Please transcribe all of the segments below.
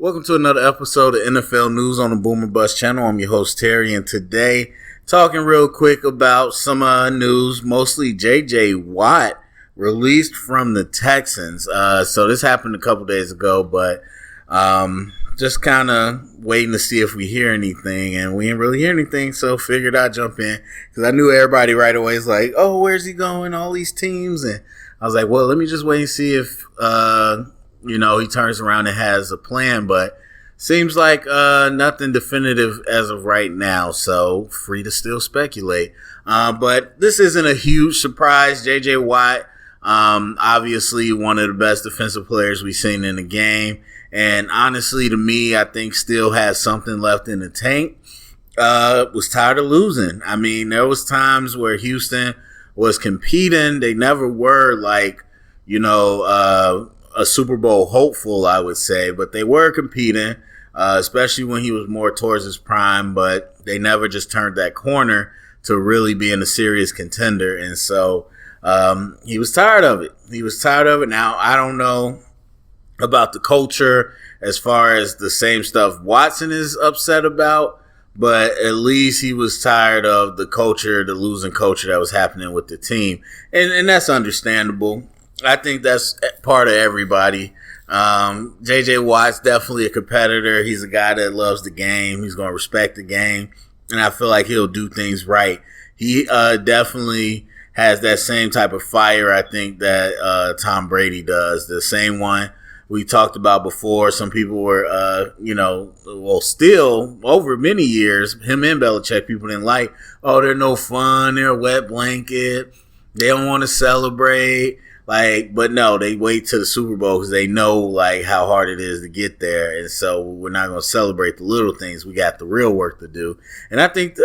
Welcome to another episode of NFL News on the Boomer Bust channel. I'm your host, Terry, and today, talking real quick about some news, mostly J.J. Watt released from the Texans. So this happened a couple days ago, but just kind of waiting to see if we hear anything, and we didn't really hear anything, so figured I'd jump in, because I knew everybody right away is like, oh, where's he going, all these teams, and I was like, well, let me just wait and see if he turns around and has a plan, but seems like nothing definitive as of right now, so free to still speculate. But this isn't a huge surprise. J.J. Watt, obviously one of the best defensive players we've seen in the game, and honestly, to me, I think still has something left in the tank. Was tired of losing. I mean, there was times where Houston was competing. They never were a Super Bowl hopeful, I would say, but they were competing, especially when he was more towards his prime, but they never just turned that corner to really being a serious contender. And so he was tired of it. Now, I don't know about the culture as far as the same stuff Watson is upset about, but at least he was tired of the culture, the losing culture that was happening with the team. And that's understandable. I think that's part of everybody. J.J. Watt's definitely a competitor. He's a guy that loves the game. He's going to respect the game. And I feel like he'll do things right. He definitely has that same type of fire, I think, that Tom Brady does. The same one we talked about before. Some people were, still over many years, him and Belichick, people didn't like, oh, they're no fun. They're a wet blanket. They don't want to celebrate. But no, they wait till the Super Bowl because they know, how hard it is to get there. And so we're not going to celebrate the little things. We got the real work to do. And I think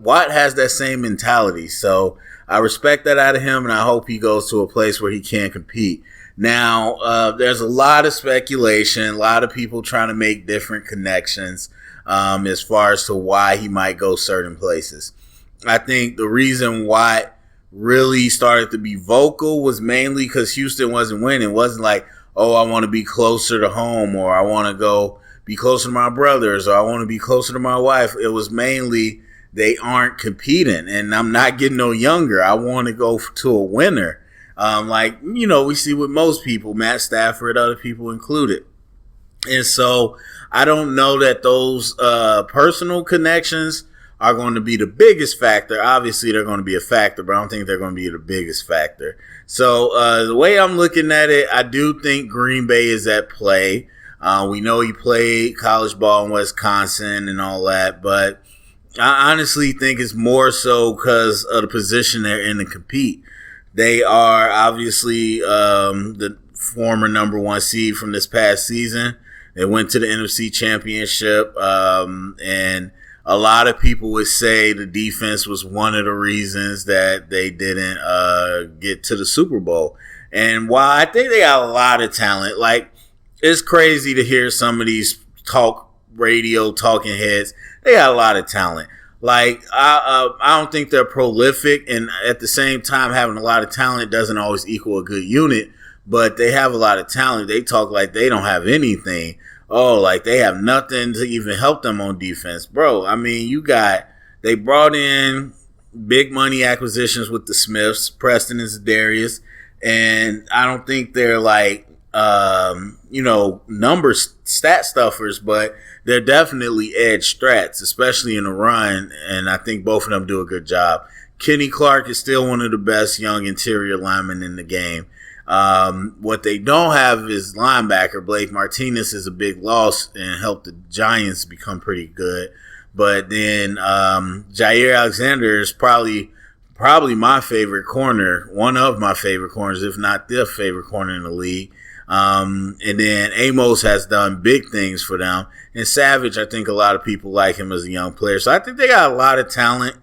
Watt has that same mentality. So I respect that out of him, and I hope he goes to a place where he can compete. Now, there's a lot of speculation, a lot of people trying to make different connections as far as to why he might go certain places. I think the reason Watt really started to be vocal was mainly because Houston wasn't winning. It wasn't like, oh, I want to be closer to home, or I want to go be closer to my brothers, or I want to be closer to my wife. It was mainly they aren't competing, and I'm not getting no younger. I want to go to a winner. We see with most people, Matt Stafford, other people included. And so I don't know that those personal connections are going to be the biggest factor. Obviously, they're going to be a factor, but I don't think they're going to be the biggest factor. So the way I'm looking at it, I do think Green Bay is at play. We know he played college ball in Wisconsin and all that, but I honestly think it's more so because of the position they're in to compete. They are obviously the former number one seed from this past season. They went to the NFC Championship, and a lot of people would say the defense was one of the reasons that they didn't get to the Super Bowl. And while I think they got a lot of talent, it's crazy to hear some of these radio talking heads. They got a lot of talent. I don't think they're prolific, and at the same time, having a lot of talent doesn't always equal a good unit, but they have a lot of talent. They talk like they don't have anything. Oh, they have nothing to even help them on defense. Bro, I mean, they brought in big money acquisitions with the Smiths, Preston and Zadarius, and I don't think they're stat stuffers, but they're definitely edge strats, especially in the run, and I think both of them do a good job. Kenny Clark is still one of the best young interior linemen in the game. What they don't have is linebacker. Blake Martinez is a big loss and helped the Giants become pretty good. But then Jair Alexander is probably my favorite corner, one of my favorite corners, if not the favorite corner in the league. And then Amos has done big things for them. And Savage, I think a lot of people like him as a young player. So I think they got a lot of talent.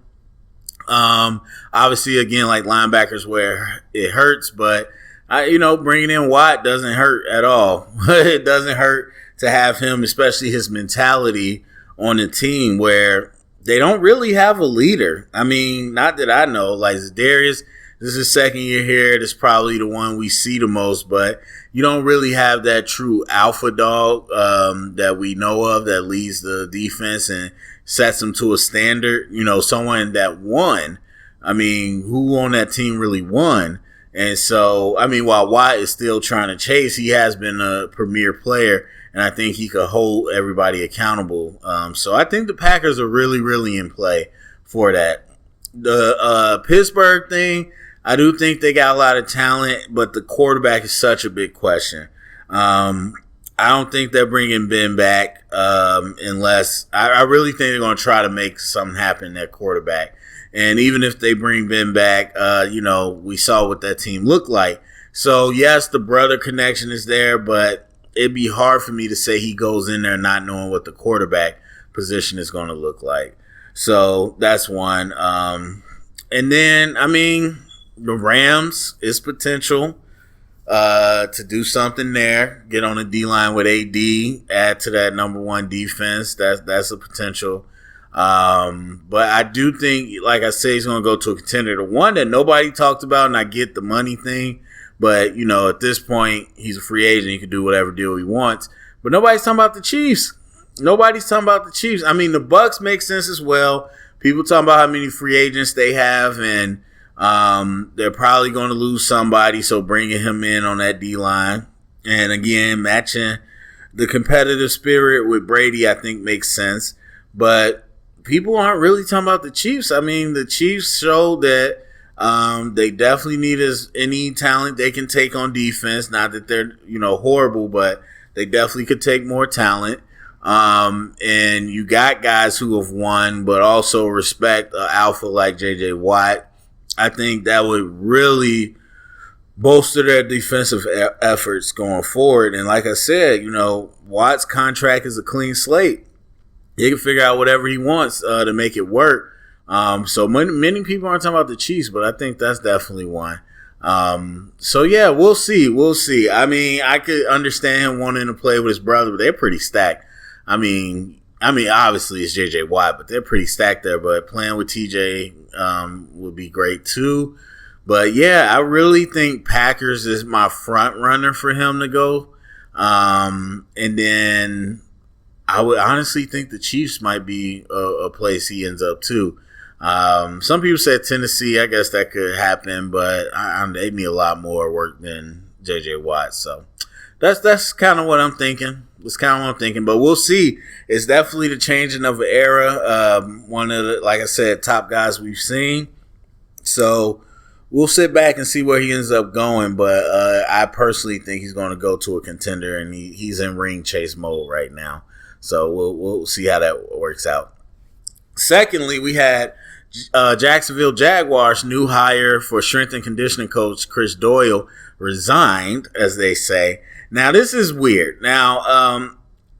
Obviously, again, linebackers where it hurts, but bringing in Watt doesn't hurt at all. It doesn't hurt to have him, especially his mentality on the team where they don't really have a leader. I mean, not that I know. Zadarius This is his second year here. This is probably the one we see the most, but you don't really have that true alpha dog that we know of that leads the defense and sets them to a standard. You know, someone that won. I mean, who on that team really won? And so, I mean, while Watt is still trying to chase, he has been a premier player, and I think he could hold everybody accountable. So I think the Packers are really, really in play for that. The Pittsburgh thing, I do think they got a lot of talent, but the quarterback is such a big question. I don't think they're bringing Ben back unless I really think they're going to try to make something happen at quarterback. And even if they bring Ben back, you know, we saw what that team looked like. So, yes, the brother connection is there, but it'd be hard for me to say he goes in there not knowing what the quarterback position is going to look like. So that's one. And then, I mean, the Rams is potential to do something there. Get on the D-line with AD, add to that number one defense. That's a potential. But I do think, like I say, he's going to go to a contender. The one that nobody talked about, and I get the money thing, but, you know, at this point, he's a free agent. He can do whatever deal he wants. But nobody's talking about the Chiefs. Nobody's talking about the Chiefs. I mean, the Bucs make sense as well. People talking about how many free agents they have, and they're probably going to lose somebody, so bringing him in on that D-line. And, again, matching the competitive spirit with Brady, I think, makes sense. But people aren't really talking about the Chiefs. I mean, the Chiefs showed that they definitely need any talent they can take on defense. Not that they're, you know, horrible, but they definitely could take more talent. And you got guys who have won, but also respect alpha like J.J. Watt. I think that would really bolster their defensive efforts going forward. And like I said, you know, Watt's contract is a clean slate. He can figure out whatever he wants to make it work. So many people aren't talking about the Chiefs, but I think that's definitely one. So yeah, we'll see. We'll see. I mean, I could understand him wanting to play with his brother, but they're pretty stacked. I mean, obviously it's J.J. Watt, but they're pretty stacked there. But playing with T.J. Would be great too. But yeah, I really think Packers is my front runner for him to go. And then I would honestly think the Chiefs might be a place he ends up too. Some people said Tennessee. I guess that could happen, but they need a lot more work than J.J. Watt. So that's kind of what I'm thinking. That's kind of what I'm thinking. But we'll see. It's definitely the changing of an era. One of the, like I said, top guys we've seen. So we'll sit back and see where he ends up going. But I personally think he's going to go to a contender, and he's in ring chase mode right now. So we'll see how that works out. Secondly, we had Jacksonville Jaguars new hire for strength and conditioning coach Chris Doyle resigned, as they say. Now, this is weird. Now,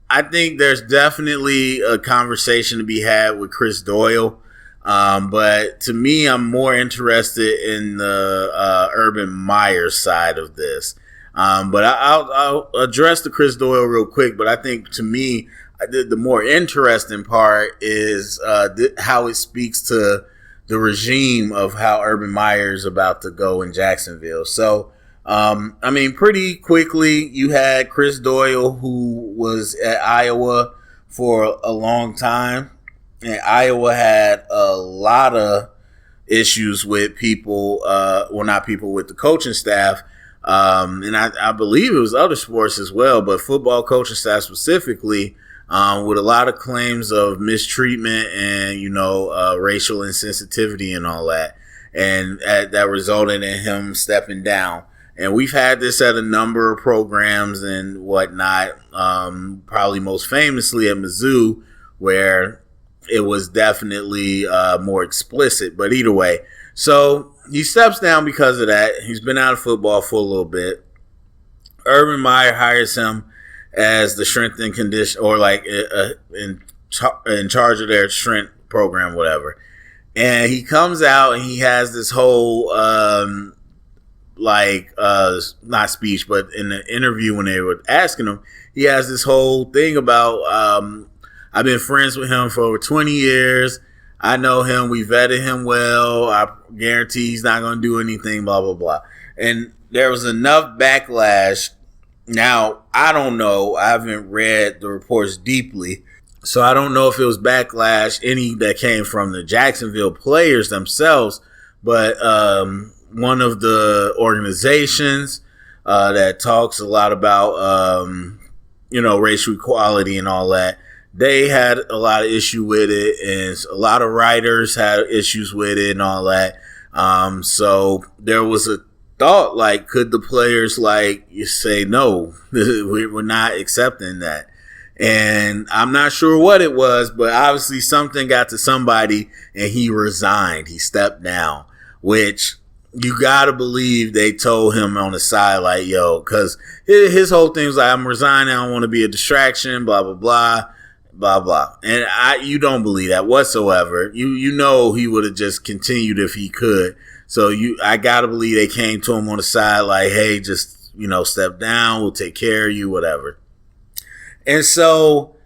I think there's definitely a conversation to be had with Chris Doyle. But to me, I'm more interested in the Urban Meyer side of this. But I'll address the Chris Doyle real quick. But I think to me, the more interesting part is how it speaks to the regime of how Urban Meyer is about to go in Jacksonville. So, I mean, pretty quickly, you had Chris Doyle, who was at Iowa for a long time. And Iowa had a lot of issues with people, not people, with the coaching staff. And I believe it was other sports as well, but football coaching staff specifically, with a lot of claims of mistreatment and, racial insensitivity and all that. And that resulted in him stepping down. And we've had this at a number of programs and whatnot, probably most famously at Mizzou, where it was definitely more explicit. But either way, so he steps down because of that. He's been out of football for a little bit. Urban Meyer hires him as the strength and condition, or like in charge of their strength program, whatever. And he comes out and he has this whole not speech, but in the interview when they were asking him, he has this whole thing about I've been friends with him for over 20 years. I know him. We vetted him well. I guarantee he's not going to do anything, blah, blah, blah. And there was enough backlash. Now, I don't know. I haven't read the reports deeply. So I don't know if it was backlash, any that came from the Jacksonville players themselves. But one of the organizations that talks a lot about, racial equality and all that, they had a lot of issue with it, and a lot of writers had issues with it and all that. So there was a thought, like, could the players, like, you say, no, we're not accepting that. And I'm not sure what it was, but obviously something got to somebody and he resigned. He stepped down, which you got to believe they told him on the side, like, yo, because his whole thing was like, I'm resigning. I don't want to be a distraction, blah, blah, blah. Blah, blah. And you don't believe that whatsoever. You know he would have just continued if he could. So I got to believe they came to him on the side like, hey, just, step down. We'll take care of you, whatever. And so,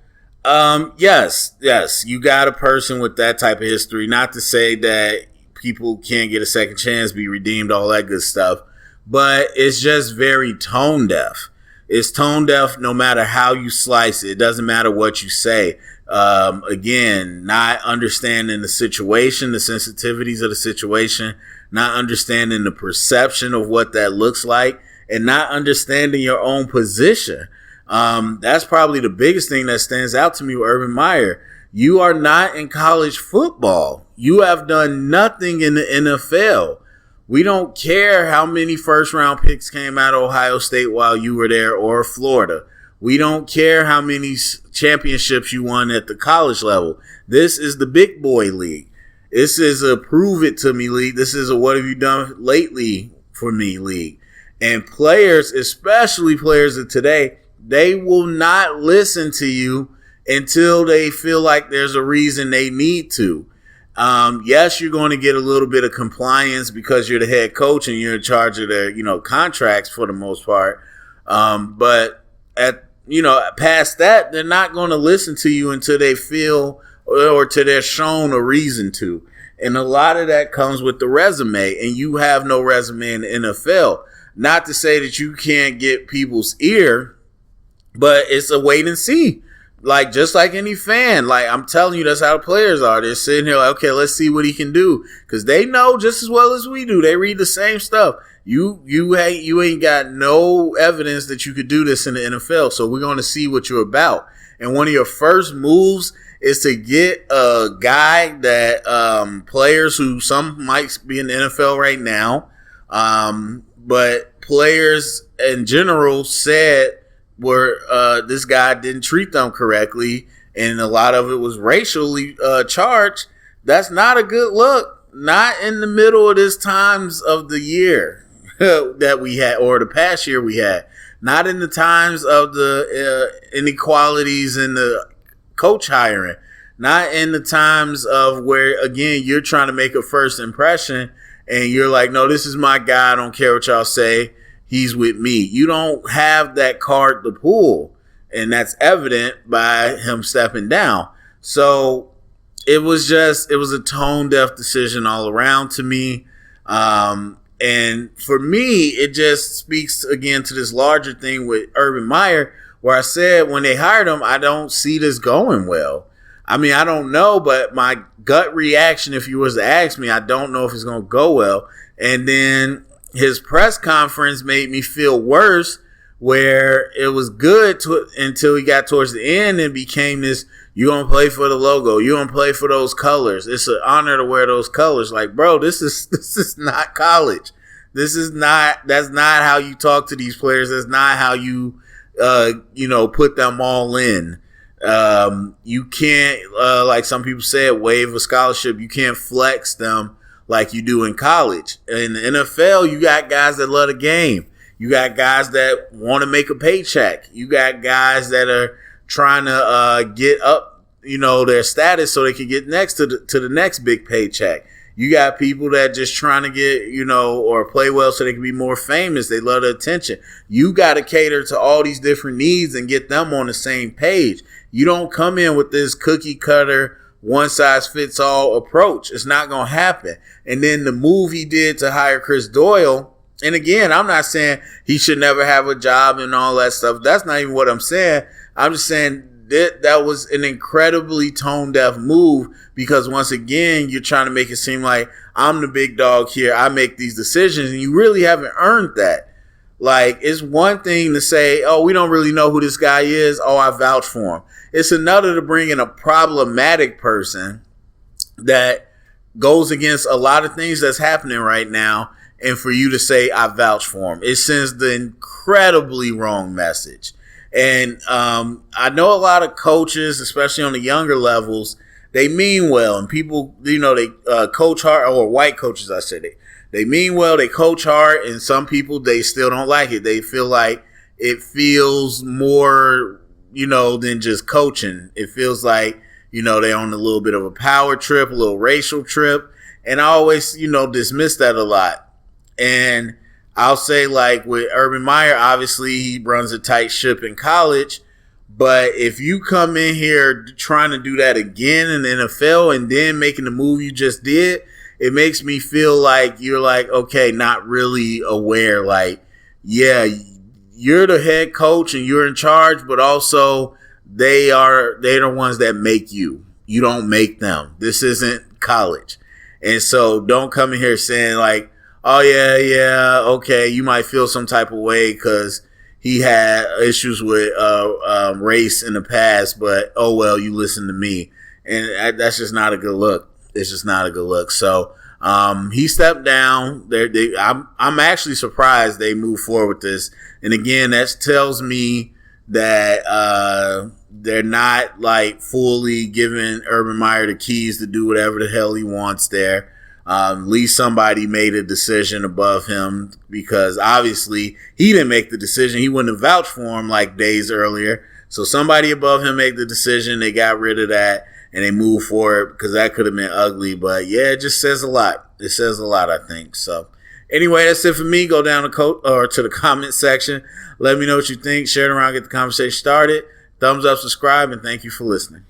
yes, you got a person with that type of history. Not to say that people can't get a second chance, be redeemed, all that good stuff. But it's just very tone deaf. It's tone deaf no matter how you slice it. It doesn't matter what you say. Again, not understanding the situation, the sensitivities of the situation, not understanding the perception of what that looks like, and not understanding your own position. That's probably the biggest thing that stands out to me with Urban Meyer. You are not in college football. You have done nothing in the NFL. We don't care how many first-round picks came out of Ohio State while you were there, or Florida. We don't care how many championships you won at the college level. This is the big boy league. This is a prove it to me league. This is a what have you done lately for me league. And players, especially players of today, they will not listen to you until they feel like there's a reason they need to. Yes, you're going to get a little bit of compliance because you're the head coach and you're in charge of their, contracts for the most part. But past that, they're not going to listen to you until they feel or till they're shown a reason to. And a lot of that comes with the resume, and you have no resume in the NFL. Not to say that you can't get people's ear, but it's a wait and see. Like, just like any fan, like, I'm telling you, that's how the players are. They're sitting here like, okay, let's see what he can do. Because they know just as well as we do. They read the same stuff. You ain't got no evidence that you could do this in the NFL. So we're going to see what you're about. And one of your first moves is to get a guy that players who some might be in the NFL right now, but players in general said this guy didn't treat them correctly, and a lot of it was racially charged. That's not a good look. Not in the middle of this times of the year that we had, or the past year we had. Not in the times of the inequalities in the coach hiring. Not in the times of where, again, you're trying to make a first impression, and you're like, no, this is my guy. I don't care what y'all say. He's with me. You don't have that card to pull, and that's evident by him stepping down. So it was a tone deaf decision all around to me. And for me, it just speaks again to this larger thing with Urban Meyer, where I said when they hired him, I don't see this going well. I mean, I don't know, but my gut reaction, if you was to ask me, I don't know if it's going to go well. And then his press conference made me feel worse, where it was good until he got towards the end and became this, you're going to play for the logo. You're going to play for those colors. It's an honor to wear those colors. Like, bro, this is not college. That's not how you talk to these players. That's not how you, put them all in. You can't, like some people said, waive a scholarship. You can't flex them like you do in college. In the NFL, you got guys that love the game. You got guys that want to make a paycheck. You got guys that are trying to get up, their status so they can get next to the next big paycheck. You got people that just trying to get, or play well so they can be more famous. They love the attention. You got to cater to all these different needs and get them on the same page. You don't come in with this cookie cutter, one-size-fits-all approach. It's not going to happen. And then the move he did to hire Chris Doyle, and again, I'm not saying he should never have a job and all that stuff. That's not even what I'm saying. I'm just saying that was an incredibly tone-deaf move, because once again, you're trying to make it seem like I'm the big dog here. I make these decisions, and you really haven't earned that. Like, it's one thing to say, oh, we don't really know who this guy is. Oh, I vouch for him. It's another to bring in a problematic person that goes against a lot of things that's happening right now, and for you to say, I vouch for him. It sends the incredibly wrong message. And I know a lot of coaches, especially on the younger levels, they mean well. And people, they coach hard, or white coaches, I said it. They mean well, they coach hard, and some people, they still don't like it. They feel like it feels more, than just coaching. It feels like, they're on a little bit of a power trip, a little racial trip. And I always, dismiss that a lot. And I'll say, like, with Urban Meyer, obviously he runs a tight ship in college. But if you come in here trying to do that again in the NFL and then making the move you just did, it makes me feel like you're like, okay, not really aware. Like, yeah, you're the head coach and you're in charge, but also they're the ones that make you. You don't make them. This isn't college. And so don't come in here saying like, oh, yeah, okay, you might feel some type of way because he had issues with race in the past, but oh, well, you listen to me. And that's just not a good look. It's just not a good look. So he stepped down. I'm actually surprised they moved forward with this. And again, that tells me that they're not like fully giving Urban Meyer the keys to do whatever the hell he wants there. At least somebody made a decision above him, because obviously he didn't make the decision. He wouldn't have vouched for him like days earlier. So somebody above him made the decision. They got rid of that and they moved forward, because that could have been ugly. But yeah, it just says a lot. It says a lot, I think. So anyway, that's it for me. Go down to the comment section. Let me know what you think. Share it around. Get the conversation started. Thumbs up, subscribe, and thank you for listening.